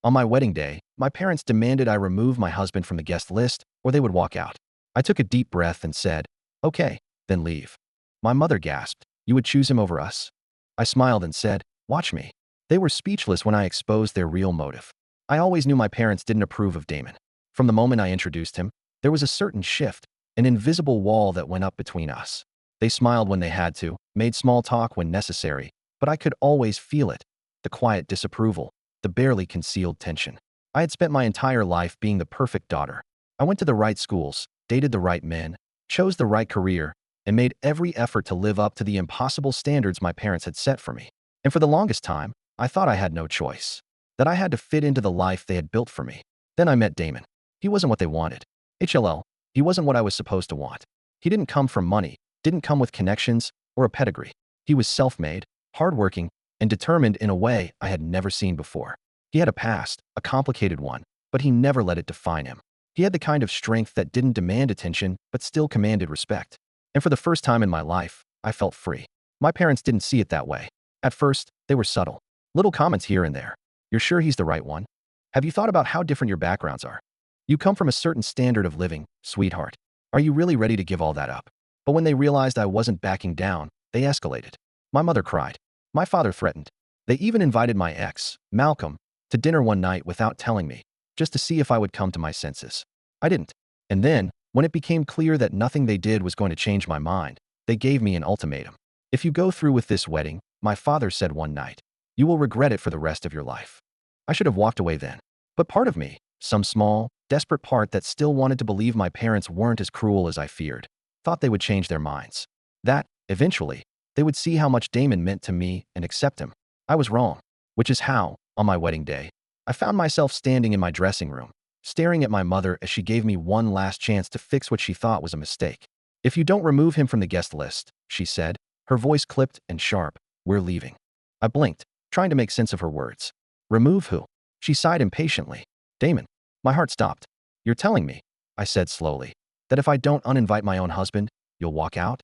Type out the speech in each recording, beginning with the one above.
On my wedding day, my parents demanded I remove my husband from the guest list or they would walk out. I took a deep breath and said, "Okay, then leave." My mother gasped, "You would choose him over us?" I smiled and said, "Watch me." They were speechless when I exposed their real motive. I always knew my parents didn't approve of Damon. From the moment I introduced him, there was a certain shift, an invisible wall that went up between us. They smiled when they had to, made small talk when necessary, but I could always feel it, the quiet disapproval, the barely concealed tension. I had spent my entire life being the perfect daughter. I went to the right schools, dated the right men, chose the right career, and made every effort to live up to the impossible standards my parents had set for me. And for the longest time, I thought I had no choice, that I had to fit into the life they had built for me. Then I met Damon. He wasn't what they wanted. He wasn't what I was supposed to want. He didn't come from money, didn't come with connections or a pedigree. He was self-made, hardworking, and determined in a way I had never seen before. He had a past, a complicated one, but he never let it define him. He had the kind of strength that didn't demand attention but still commanded respect. And for the first time in my life, I felt free. My parents didn't see it that way. At first, they were subtle. Little comments here and there. "You're sure he's the right one? Have you thought about how different your backgrounds are? You come from a certain standard of living, sweetheart. Are you really ready to give all that up?" But when they realized I wasn't backing down, they escalated. My mother cried. My father threatened. They even invited my ex, Malcolm, to dinner one night without telling me, just to see if I would come to my senses. I didn't. And then, when it became clear that nothing they did was going to change my mind, they gave me an ultimatum. "If you go through with this wedding," my father said one night, "you will regret it for the rest of your life." I should have walked away then. But part of me, some small, desperate part that still wanted to believe my parents weren't as cruel as I feared, thought they would change their minds. That, eventually, they would see how much Damon meant to me and accept him. I was wrong. Which is how, on my wedding day, I found myself standing in my dressing room, staring at my mother as she gave me one last chance to fix what she thought was a mistake. "If you don't remove him from the guest list," she said, her voice clipped and sharp, "we're leaving." I blinked, trying to make sense of her words. "Remove who?" She sighed impatiently. "Damon." My heart stopped. "You're telling me," I said slowly, "that if I don't uninvite my own husband, you'll walk out?"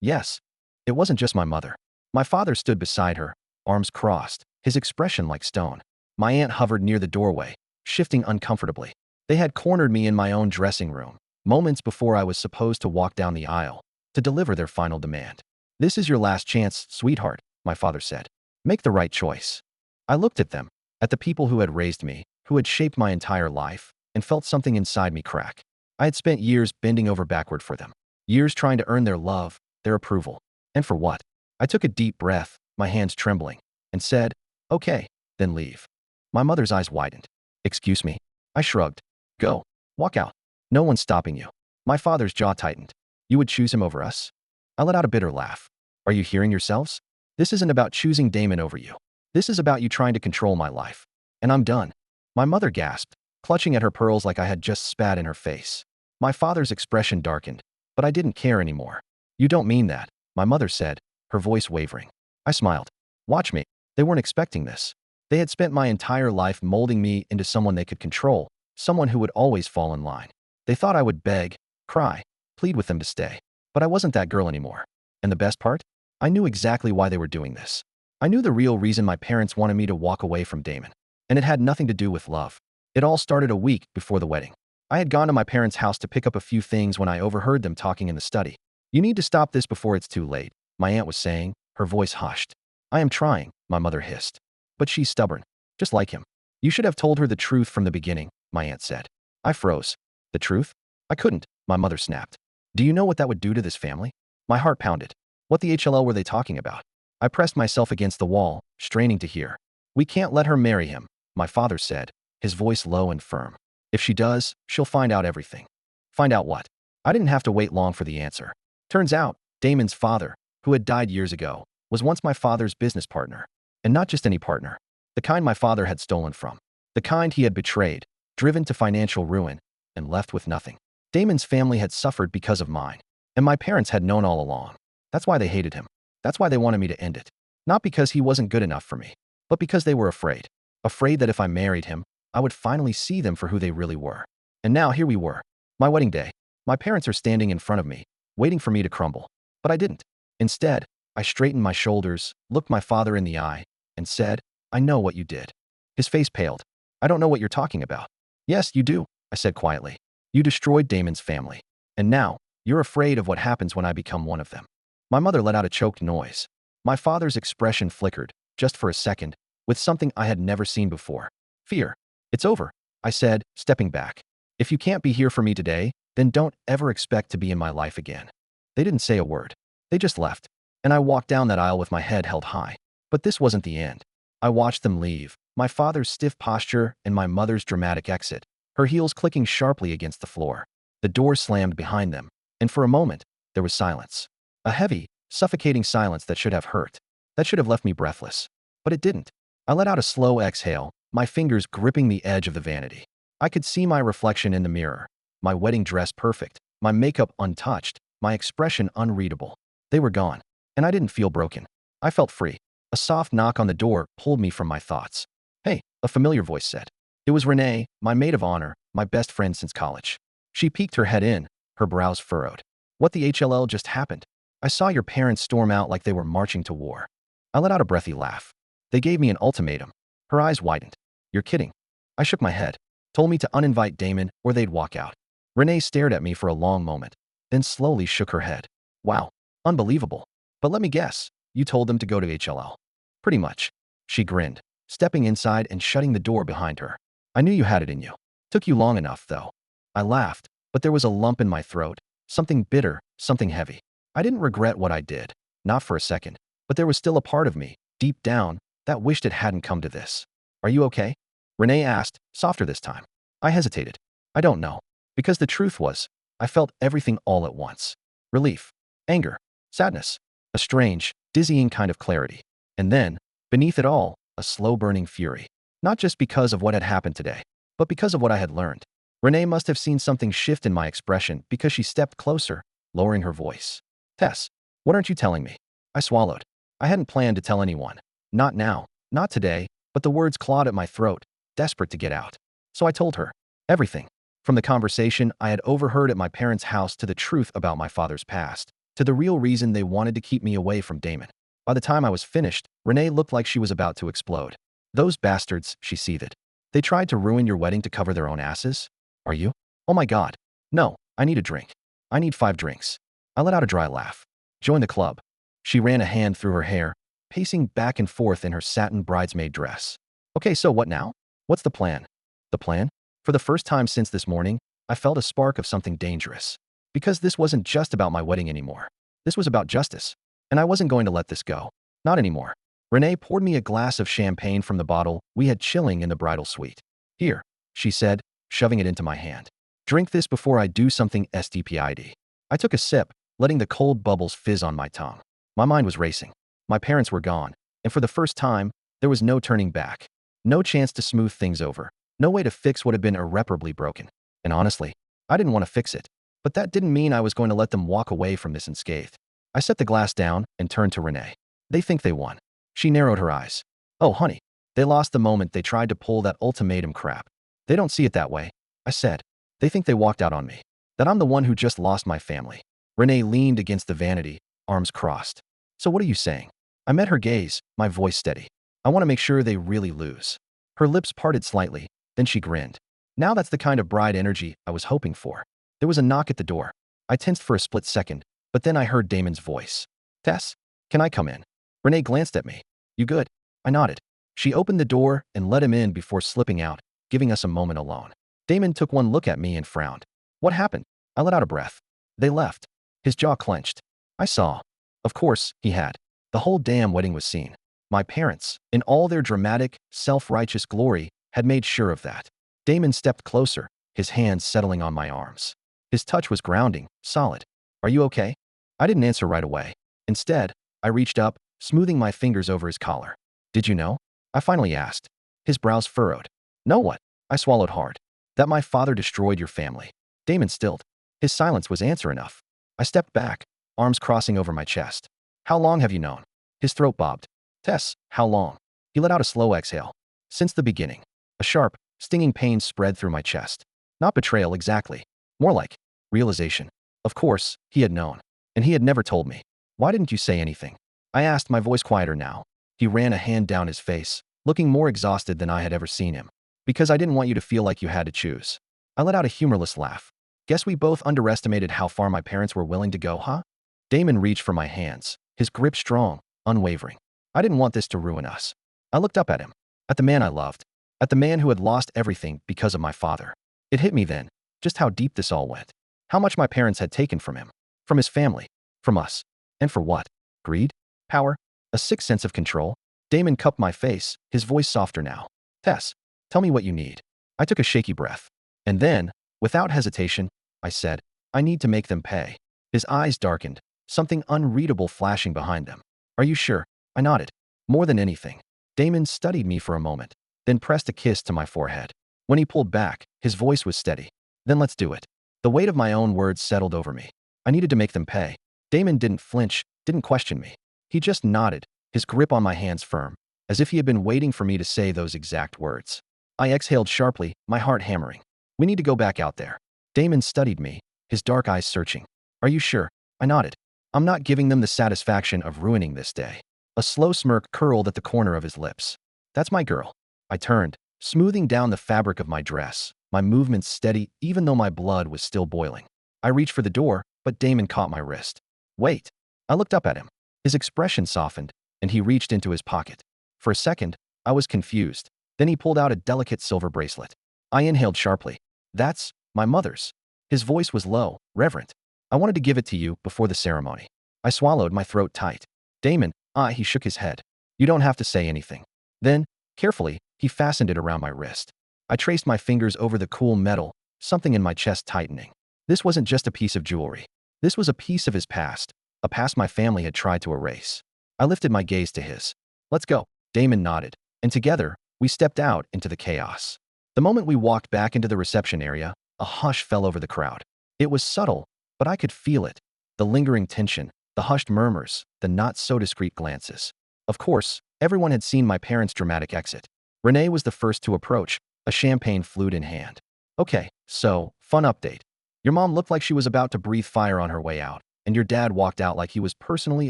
Yes. It wasn't just my mother. My father stood beside her, arms crossed, his expression like stone. My aunt hovered near the doorway, shifting uncomfortably. They had cornered me in my own dressing room, moments before I was supposed to walk down the aisle, to deliver their final demand. "This is your last chance, sweetheart," my father said. "Make the right choice." I looked at them, at the people who had raised me, who had shaped my entire life, and felt something inside me crack. I had spent years bending over backward for them, years trying to earn their love, their approval. And for what? I took a deep breath, my hands trembling, and said, "Okay, then leave." My mother's eyes widened. "Excuse me?" I shrugged. "Go. Walk out. No one's stopping you." My father's jaw tightened. "You would choose him over us?" I let out a bitter laugh. "Are you hearing yourselves? This isn't about choosing Damon over you. This is about you trying to control my life. And I'm done." My mother gasped, clutching at her pearls like I had just spat in her face. My father's expression darkened, but I didn't care anymore. "You don't mean that," my mother said, her voice wavering. I smiled. "Watch me." They weren't expecting this. They had spent my entire life molding me into someone they could control, someone who would always fall in line. They thought I would beg, cry, plead with them to stay. But I wasn't that girl anymore. And the best part? I knew exactly why they were doing this. I knew the real reason my parents wanted me to walk away from Damon. And it had nothing to do with love. It all started a week before the wedding. I had gone to my parents' house to pick up a few things when I overheard them talking in the study. "You need to stop this before it's too late," my aunt was saying, her voice hushed. "I am trying," my mother hissed. "But she's stubborn, just like him." "You should have told her the truth from the beginning," my aunt said. I froze. "The truth?" "I couldn't," my mother snapped. "Do you know what that would do to this family?" My heart pounded. What the HLL were they talking about? I pressed myself against the wall, straining to hear. "We can't let her marry him," my father said, his voice low and firm. "If she does, she'll find out everything." Find out what? I didn't have to wait long for the answer. Turns out, Damon's father, who had died years ago, was once my father's business partner. And not just any partner. The kind my father had stolen from. The kind he had betrayed, driven to financial ruin, and left with nothing. Damon's family had suffered because of mine. And my parents had known all along. That's why they hated him. That's why they wanted me to end it. Not because he wasn't good enough for me, but because they were afraid. Afraid that if I married him, I would finally see them for who they really were. And now here we were. My wedding day. My parents are standing in front of me, waiting for me to crumble. But I didn't. Instead, I straightened my shoulders, looked my father in the eye, and said, "I know what you did." His face paled. I don't know what you're talking about. Yes, you do, I said quietly. You destroyed Damon's family. And now, you're afraid of what happens when I become one of them. My mother let out a choked noise. My father's expression flickered, just for a second, with something I had never seen before. Fear. It's over, I said, stepping back. If you can't be here for me today, then don't ever expect to be in my life again. They didn't say a word. They just left. And I walked down that aisle with my head held high. But this wasn't the end. I watched them leave, my father's stiff posture and my mother's dramatic exit, her heels clicking sharply against the floor. The door slammed behind them, and for a moment, there was silence. A heavy, suffocating silence that should have hurt, that should have left me breathless. But it didn't. I let out a slow exhale, my fingers gripping the edge of the vanity. I could see my reflection in the mirror, my wedding dress perfect, my makeup untouched, my expression unreadable. They were gone, and I didn't feel broken. I felt free. A soft knock on the door pulled me from my thoughts. Hey, a familiar voice said. It was Renee, my maid of honor, my best friend since college. She peeked her head in, her brows furrowed. What the HLL just happened? I saw your parents storm out like they were marching to war. I let out a breathy laugh. They gave me an ultimatum. Her eyes widened. You're kidding. I shook my head. Told me to uninvite Damon or they'd walk out. Renee stared at me for a long moment, then slowly shook her head. Wow, unbelievable. But let me guess, you told them to go to HLL. Pretty much. She grinned, stepping inside and shutting the door behind her. I knew you had it in you. Took you long enough, though. I laughed, but there was a lump in my throat, something bitter, something heavy. I didn't regret what I did, not for a second, but there was still a part of me, deep down, that wished it hadn't come to this. Are you okay? Renee asked, softer this time. I hesitated. I don't know. Because the truth was, I felt everything all at once. Relief, anger, sadness, a strange, dizzying kind of clarity. And then, beneath it all, a slow-burning fury. Not just because of what had happened today, but because of what I had learned. Renee must have seen something shift in my expression because she stepped closer, lowering her voice. Tess, what aren't you telling me? I swallowed. I hadn't planned to tell anyone. Not now, not today, but the words clawed at my throat, desperate to get out. So I told her. Everything. From the conversation I had overheard at my parents' house to the truth about my father's past, to the real reason they wanted to keep me away from Damon. By the time I was finished, Renee looked like she was about to explode. Those bastards, she seethed. They tried to ruin your wedding to cover their own asses? Are you? Oh my God. No, I need a drink. I need 5 drinks. I let out a dry laugh. Join the club. She ran a hand through her hair, pacing back and forth in her satin bridesmaid dress. Okay, so what now? What's the plan? The plan? For the first time since this morning, I felt a spark of something dangerous. Because this wasn't just about my wedding anymore. This was about justice. And I wasn't going to let this go. Not anymore. Renee poured me a glass of champagne from the bottle we had chilling in the bridal suite. Here, she said, shoving it into my hand. Drink this before I do something stupid. I took a sip, letting the cold bubbles fizz on my tongue. My mind was racing. My parents were gone, and for the first time, there was no turning back. No chance to smooth things over. No way to fix what had been irreparably broken. And honestly, I didn't want to fix it. But that didn't mean I was going to let them walk away from this unscathed. I set the glass down and turned to Renee. They think they won. She narrowed her eyes. Oh, honey. They lost the moment they tried to pull that ultimatum crap. They don't see it that way, I said. They think they walked out on me. That I'm the one who just lost my family. Renee leaned against the vanity, arms crossed. So what are you saying? I met her gaze, my voice steady. I want to make sure they really lose. Her lips parted slightly, then she grinned. Now that's the kind of bride energy I was hoping for. There was a knock at the door. I tensed for a split second, but then I heard Damon's voice. Tess, can I come in? Renee glanced at me. You good? I nodded. She opened the door and let him in before slipping out, giving us a moment alone. Damon took one look at me and frowned. What happened? I let out a breath. They left. His jaw clenched. I saw. Of course, he had. The whole damn wedding was seen. My parents, in all their dramatic, self-righteous glory, had made sure of that. Damon stepped closer, his hands settling on my arms. His touch was grounding, solid. Are you okay? I didn't answer right away. Instead, I reached up, smoothing my fingers over his collar. Did you know? I finally asked. His brows furrowed. Know what? I swallowed hard. That my father destroyed your family. Damon stilled. His silence was answer enough. I stepped back, arms crossing over my chest. How long have you known? His throat bobbed. Tess, how long? He let out a slow exhale. Since the beginning. A sharp, stinging pain spread through my chest. Not betrayal exactly. More like realization. Of course, he had known. And he had never told me. Why didn't you say anything? I asked, my voice quieter now. He ran a hand down his face, looking more exhausted than I had ever seen him. Because I didn't want you to feel like you had to choose. I let out a humorless laugh. Guess we both underestimated how far my parents were willing to go, huh? Damon reached for my hands, his grip strong, unwavering. I didn't want this to ruin us. I looked up at him, at the man I loved, at the man who had lost everything because of my father. It hit me then, just how deep this all went. How much my parents had taken from him, from his family, from us. And for what? Greed? Power? A sick sense of control? Damon cupped my face, his voice softer now. Tess, tell me what you need. I took a shaky breath. And then, without hesitation, I said, I need to make them pay. His eyes darkened, something unreadable flashing behind them. Are you sure? I nodded. More than anything. Damon studied me for a moment, then pressed a kiss to my forehead. When he pulled back, his voice was steady. Then let's do it. The weight of my own words settled over me. I needed to make them pay. Damon didn't flinch, didn't question me. He just nodded, his grip on my hands firm, as if he had been waiting for me to say those exact words. I exhaled sharply, my heart hammering. We need to go back out there. Damon studied me, his dark eyes searching. Are you sure? I nodded. I'm not giving them the satisfaction of ruining this day. A slow smirk curled at the corner of his lips. That's my girl. I turned, smoothing down the fabric of my dress, my movements steady even though my blood was still boiling. I reached for the door, but Damon caught my wrist. Wait. I looked up at him. His expression softened, and he reached into his pocket. For a second, I was confused. Then he pulled out a delicate silver bracelet. I inhaled sharply. That's my mother's. His voice was low, reverent. I wanted to give it to you before the ceremony. I swallowed, my throat tight. Damon, he shook his head. You don't have to say anything. Then, carefully, he fastened it around my wrist. I traced my fingers over the cool metal, something in my chest tightening. This wasn't just a piece of jewelry. This was a piece of his past, a past my family had tried to erase. I lifted my gaze to his. Let's go. Damon nodded, and together, we stepped out into the chaos. The moment we walked back into the reception area, a hush fell over the crowd. It was subtle, but I could feel it. The lingering tension, the hushed murmurs, the not-so-discreet glances. Of course, everyone had seen my parents' dramatic exit. Renee was the first to approach, a champagne flute in hand. Okay, so, fun update. Your mom looked like she was about to breathe fire on her way out, and your dad walked out like he was personally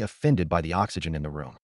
offended by the oxygen in the room.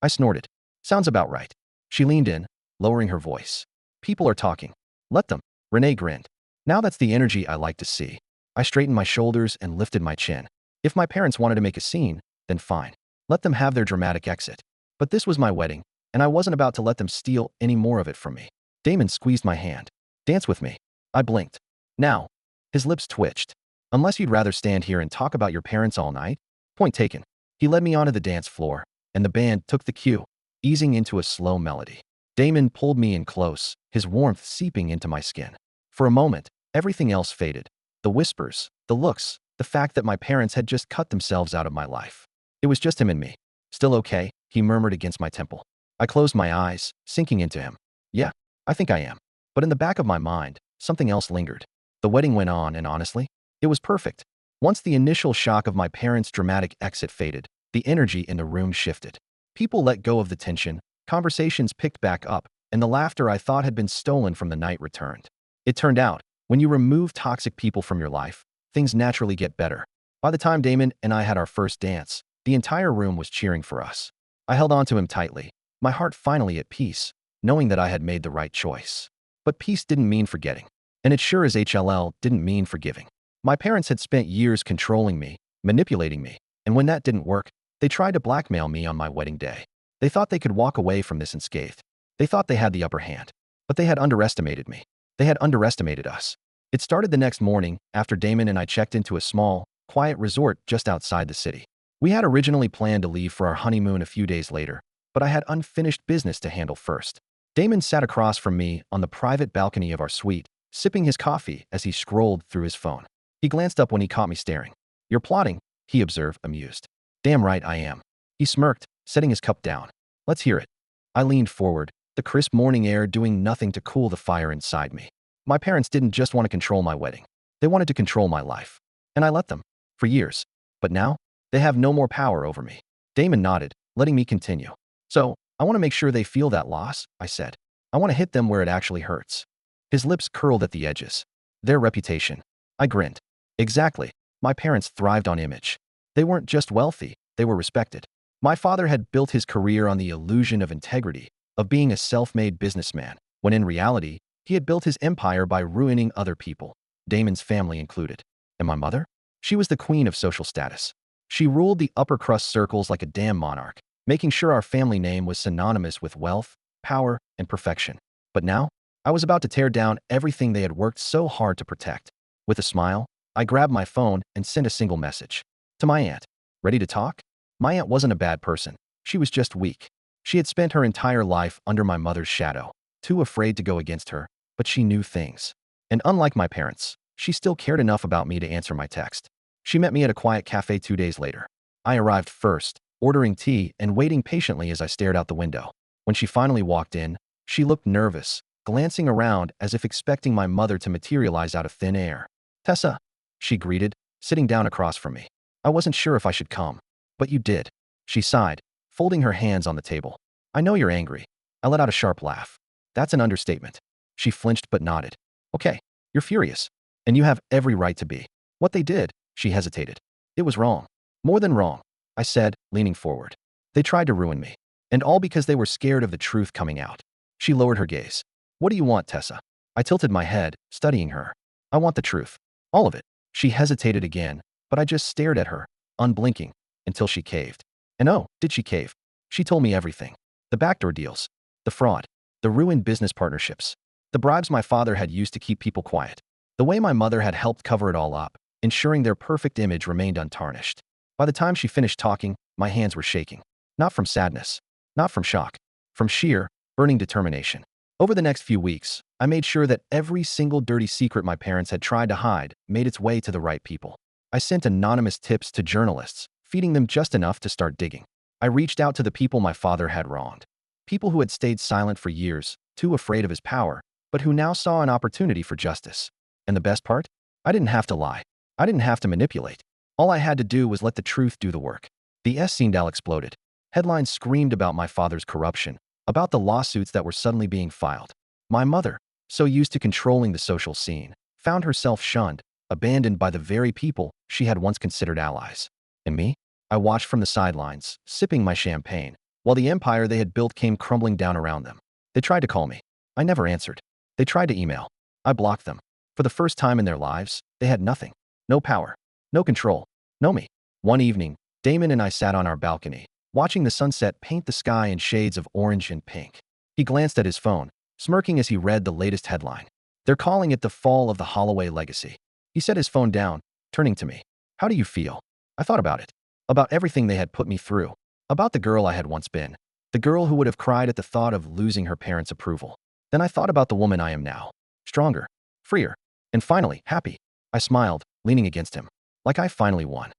I snorted. Sounds about right. She leaned in, lowering her voice. People are talking. Let them. Renee grinned. Now that's the energy I like to see. I straightened my shoulders and lifted my chin. If my parents wanted to make a scene, then fine. Let them have their dramatic exit. But this was my wedding, and I wasn't about to let them steal any more of it from me. Damon squeezed my hand. Dance with me. I blinked. Now. His lips twitched. Unless you'd rather stand here and talk about your parents all night? Point taken. He led me onto the dance floor, and the band took the cue, easing into a slow melody. Damon pulled me in close, his warmth seeping into my skin. For a moment, everything else faded. The whispers, the looks, the fact that my parents had just cut themselves out of my life. It was just him and me. Still okay, he murmured against my temple. I closed my eyes, sinking into him. Yeah, I think I am. But in the back of my mind, something else lingered. The wedding went on, and honestly, it was perfect. Once the initial shock of my parents' dramatic exit faded, the energy in the room shifted. People let go of the tension, conversations picked back up, and the laughter I thought had been stolen from the night returned. It turned out, when you remove toxic people from your life, things naturally get better. By the time Damon and I had our first dance, the entire room was cheering for us. I held on to him tightly, my heart finally at peace, knowing that I had made the right choice. But peace didn't mean forgetting. And it sure as HLL didn't mean forgiving. My parents had spent years controlling me, manipulating me, and when that didn't work, they tried to blackmail me on my wedding day. They thought they could walk away from this unscathed. They thought they had the upper hand. But they had underestimated me. They had underestimated us. It started the next morning, after Damon and I checked into a small, quiet resort just outside the city. We had originally planned to leave for our honeymoon a few days later, but I had unfinished business to handle first. Damon sat across from me on the private balcony of our suite, sipping his coffee as he scrolled through his phone. He glanced up when he caught me staring. You're plotting, he observed, amused. Damn right I am. He smirked, setting his cup down. Let's hear it. I leaned forward, the crisp morning air doing nothing to cool the fire inside me. My parents didn't just want to control my wedding. They wanted to control my life. And I let them. For years. But now, they have no more power over me. Damon nodded, letting me continue. So, I want to make sure they feel that loss, I said. I want to hit them where it actually hurts. His lips curled at the edges. Their reputation. I grinned. Exactly. My parents thrived on image. They weren't just wealthy, they were respected. My father had built his career on the illusion of integrity, of being a self-made businessman, when in reality, He had built his empire by ruining other people, Damon's family included. And my mother? She was the queen of social status. She ruled the upper crust circles like a damn monarch, making sure our family name was synonymous with wealth, power, and perfection. But now, I was about to tear down everything they had worked so hard to protect. With a smile, I grabbed my phone and sent a single message. To my aunt. Ready to talk? My aunt wasn't a bad person. She was just weak. She had spent her entire life under my mother's shadow, too afraid to go against her, but she knew things. And unlike my parents, she still cared enough about me to answer my text. She met me at a quiet cafe 2 days later. I arrived first, ordering tea and waiting patiently as I stared out the window. When she finally walked in, she looked nervous, glancing around as if expecting my mother to materialize out of thin air. Tessa, she greeted, sitting down across from me. I wasn't sure if I should come. But you did. She sighed, folding her hands on the table. I know you're angry. I let out a sharp laugh. That's an understatement. She flinched but nodded. Okay, you're furious. And you have every right to be. What they did, she hesitated. It was wrong. More than wrong, I said, leaning forward. They tried to ruin me. And all because they were scared of the truth coming out. She lowered her gaze. What do you want, Tessa? I tilted my head, studying her. I want the truth. All of it. She hesitated again, but I just stared at her, unblinking, until she caved. And oh, did she cave? She told me everything. The backdoor deals. The fraud. The ruined business partnerships. The bribes my father had used to keep people quiet. The way my mother had helped cover it all up, ensuring their perfect image remained untarnished. By the time she finished talking, my hands were shaking. Not from sadness. Not from shock. From sheer, burning determination. Over the next few weeks, I made sure that every single dirty secret my parents had tried to hide made its way to the right people. I sent anonymous tips to journalists, feeding them just enough to start digging. I reached out to the people my father had wronged. People who had stayed silent for years, too afraid of his power, but who now saw an opportunity for justice. And the best part? I didn't have to lie. I didn't have to manipulate. All I had to do was let the truth do the work. The scandal exploded. Headlines screamed about my father's corruption, about the lawsuits that were suddenly being filed. My mother, so used to controlling the social scene, found herself shunned, abandoned by the very people she had once considered allies. And me? I watched from the sidelines, sipping my champagne, while the empire they had built came crumbling down around them. They tried to call me. I never answered. They tried to email. I blocked them. For the first time in their lives, they had nothing. No power. No control. No me. One evening, Damon and I sat on our balcony, watching the sunset paint the sky in shades of orange and pink. He glanced at his phone, smirking as he read the latest headline. They're calling it the fall of the Holloway legacy. He set his phone down, turning to me. How do you feel? I thought about it. About everything they had put me through. About the girl I had once been. The girl who would have cried at the thought of losing her parents' approval. Then I thought about the woman I am now. Stronger. Freer. And finally, happy. I smiled, leaning against him. Like I finally won.